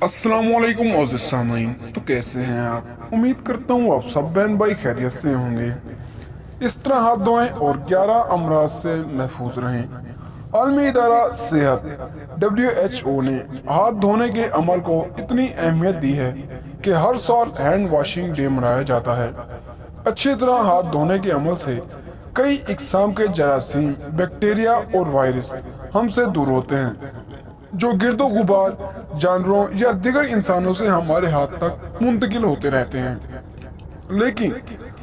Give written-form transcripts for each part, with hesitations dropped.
السلام علیکم معزز سامعین، تو کیسے ہیں آپ؟ امید کرتا ہوں آپ سب بہن بھائی خیریت سے ہوں گے۔ اس طرح ہاتھ دھوئیں اور 11 امراض سے محفوظ رہیں۔ عالمی ادارہ صحت WHO نے ہاتھ دھونے کے عمل کو اتنی اہمیت دی ہے کہ ہر سال ہینڈ واشنگ ڈے منایا جاتا ہے۔ اچھی طرح ہاتھ دھونے کے عمل سے کئی اقسام کے جراثیم، بیکٹیریا اور وائرس ہم سے دور ہوتے ہیں جو گرد و غبار جانوروں یا دیگر انسانوں سے ہمارے ہاتھ تک منتقل ہوتے رہتے ہیں۔ لیکن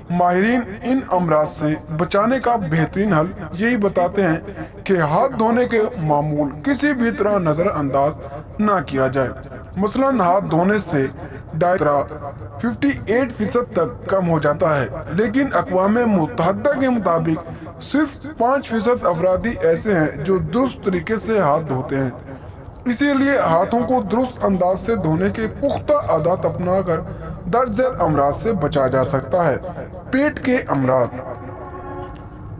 ماہرین ان امراض سے بچانے کا بہترین حل یہی بتاتے ہیں کہ ہاتھ دھونے کے معمول کسی بھی طرح نظر انداز نہ کیا جائے۔ مثلاً ہاتھ دھونے سے ڈائرہ 58% تک کم ہو جاتا ہے، لیکن اقوام متحدہ کے مطابق صرف 5% افراد ہی ایسے ہیں جو درست طریقے سے ہاتھ دھوتے ہیں۔ اسی لیے ہاتھوں کو درست انداز سے دھونے کے پختہ عادات اپنا کر درج ذیل امراض سے بچا جا سکتا ہے۔ پیٹ کے امراض۔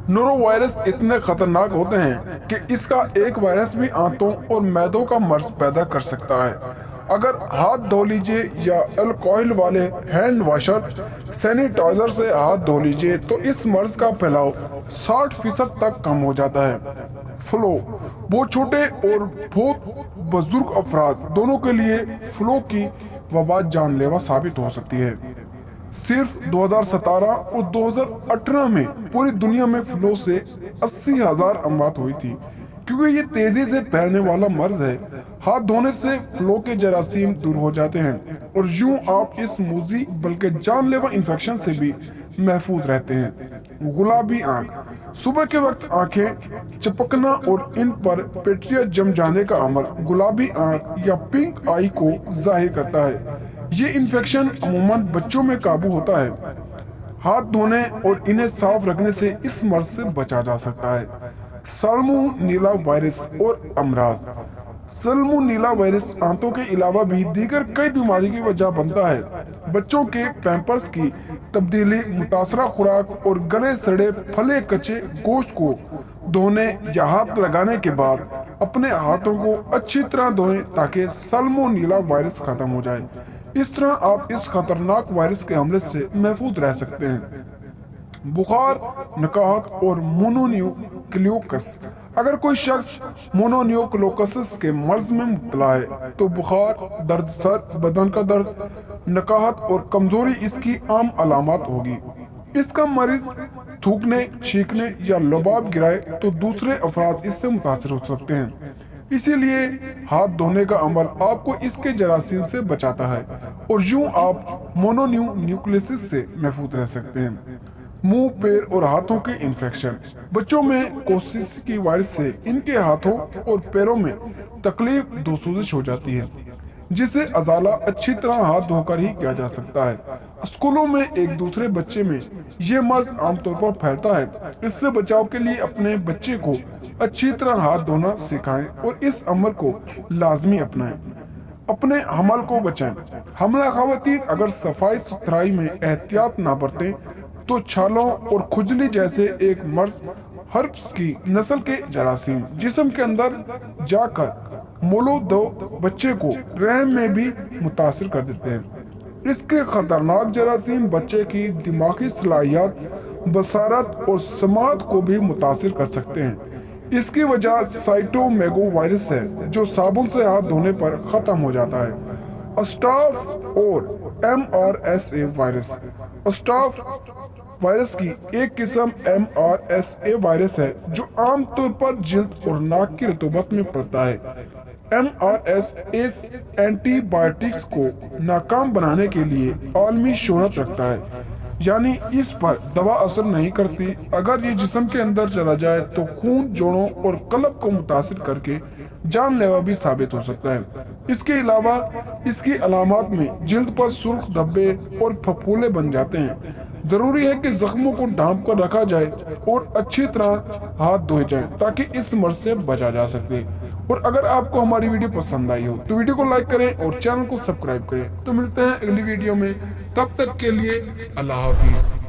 نورو وائرس اتنے خطرناک ہوتے ہیں کہ اس کا ایک وائرس بھی آنتوں اور معدوں کا مرض پیدا کر سکتا ہے۔ اگر ہاتھ دھو لیجئے یا الکوہل والے ہینڈ واشر سینیٹائزر سے ہاتھ دھو لیجئے تو اس مرض کا پھیلاؤ 60% تک کم ہو جاتا ہے۔ فلو۔ بہت چھوٹے اور بہت بزرگ افراد دونوں کے لیے فلو کی وبا جان لیوا ثابت ہو سکتی ہے۔ صرف 2017 اور 2018 میں پوری دنیا میں فلو سے 80,000 اموات ہوئی تھی۔ کیونکہ یہ تیزی سے پھیلنے والا مرض ہے، ہاتھ دھونے سے فلو کے جراثیم دور ہو جاتے ہیں اور یوں آپ اس موذی بلکہ جان لیوا انفیکشن سے بھی محفوظ رہتے ہیں۔ گلابی آنکھ۔ صبح کے وقت آنکھیں چپکنا اور ان پر پیٹریا جم جانے کا عمل گلابی آنکھ یا پنک آئی کو ظاہر کرتا ہے۔ یہ انفیکشن عموماً بچوں میں قابو ہوتا ہے۔ ہاتھ دھونے اور انہیں صاف رکھنے سے اس مرض سے بچا جا سکتا ہے۔ سالمونیلا وائرس اور امراض۔ سالمونیلا وائرس آنتوں کے علاوہ بھی دیگر کئی بیماری کی وجہ بنتا ہے۔ بچوں کے پیمپرز کی تبدیلی، متاثرہ خوراک اور گلے سڑے پھلے کچے گوشت کو دھونے یا ہاتھ لگانے کے بعد اپنے ہاتھوں کو اچھی طرح دھوئیں تاکہ سالمونیلا وائرس ختم ہو جائے۔ اس طرح آپ اس خطرناک وائرس کے حملے سے محفوظ رہ سکتے ہیں۔ بخار، نکاہت اور مونونیوکلیوکس۔ اگر کوئی شخص مونونیوکلیوکس کے مرض میں مبتلا ہے تو بخار، درد سر، بدن کا درد، نکاہت اور کمزوری اس کی عام علامات ہوگی۔ اس کا مریض تھوکنے، چھینکنے یا لباب گرائے تو دوسرے افراد اس سے متاثر ہو سکتے ہیں۔ اسی لیے ہاتھ دھونے کا عمل آپ کو اس کے جراثیم سے بچاتا ہے اور یوں آپ مونونیوکلیوسس سے محفوظ رہ سکتے ہیں۔ منہ، پیر اور ہاتھوں کے انفیکشن۔ بچوں میں کوسس کی وائرس سے ان کے ہاتھوں اور پیروں میں تکلیف دہ سوزش ہو جاتی ہے، جسے ازالہ اچھی طرح ہاتھ دھو کر ہی کیا جا سکتا ہے۔ اسکولوں میں ایک دوسرے بچے میں یہ مرض عام طور پر پھیلتا ہے۔ اس سے بچاؤ کے لیے اپنے بچے کو اچھی طرح ہاتھ دھونا سکھائیں اور اس عمل کو لازمی اپنائیں۔ اپنے حمل کو بچائیں۔ حاملہ خواتین اگر صفائی ستھرائی میں احتیاط نہ برتیں تو چھالوں اور کھجلی جیسے ایک مرض ہرپس کی نسل کے جراثیم جسم کے اندر جا کر مولود بچے کو رحم میں بھی متاثر کر دیتے ہیں۔ اس کے خطرناک جراثیم بچے کی دماغی صلاحیت، بصارت اور سماعت کو بھی متاثر کر سکتے ہیں۔ اس کی وجہ سائٹومیگو وائرس ہے جو صابن سے ہاتھ دھونے پر ختم ہو جاتا ہے۔ اسٹاف اور MRSA وائرس۔ اسٹاف وائرس کی ایک قسم MRSA وائرس ہے جو عام طور پر جلد اور ناک کی رطوبت میں پلتا ہے۔ MRSA اینٹی بائیوٹکس کو ناکام بنانے کے لیے عالمی شہرت رکھتا ہے، یعنی اس پر دوا اثر نہیں کرتی۔ اگر یہ جسم کے اندر چلا جائے تو خون، جوڑوں اور قلب کو متاثر کر کے جان لیوا بھی ثابت ہو سکتا ہے۔ اس کے علاوہ اس کی علامات میں جلد پر سرخ دھبے اور پھپھولے بن جاتے ہیں۔ ضروری ہے کہ زخموں کو ڈھانپ کر رکھا جائے اور اچھی طرح ہاتھ دھوئے جائیں تاکہ اس مرض سے بچا جا سکے۔ اور اگر آپ کو ہماری ویڈیو پسند آئی ہو تو ویڈیو کو لائک کریں اور چینل کو سبسکرائب کریں۔ تو ملتے ہیں اگلی ویڈیو میں، تب تک کے لیے اللہ حافظ۔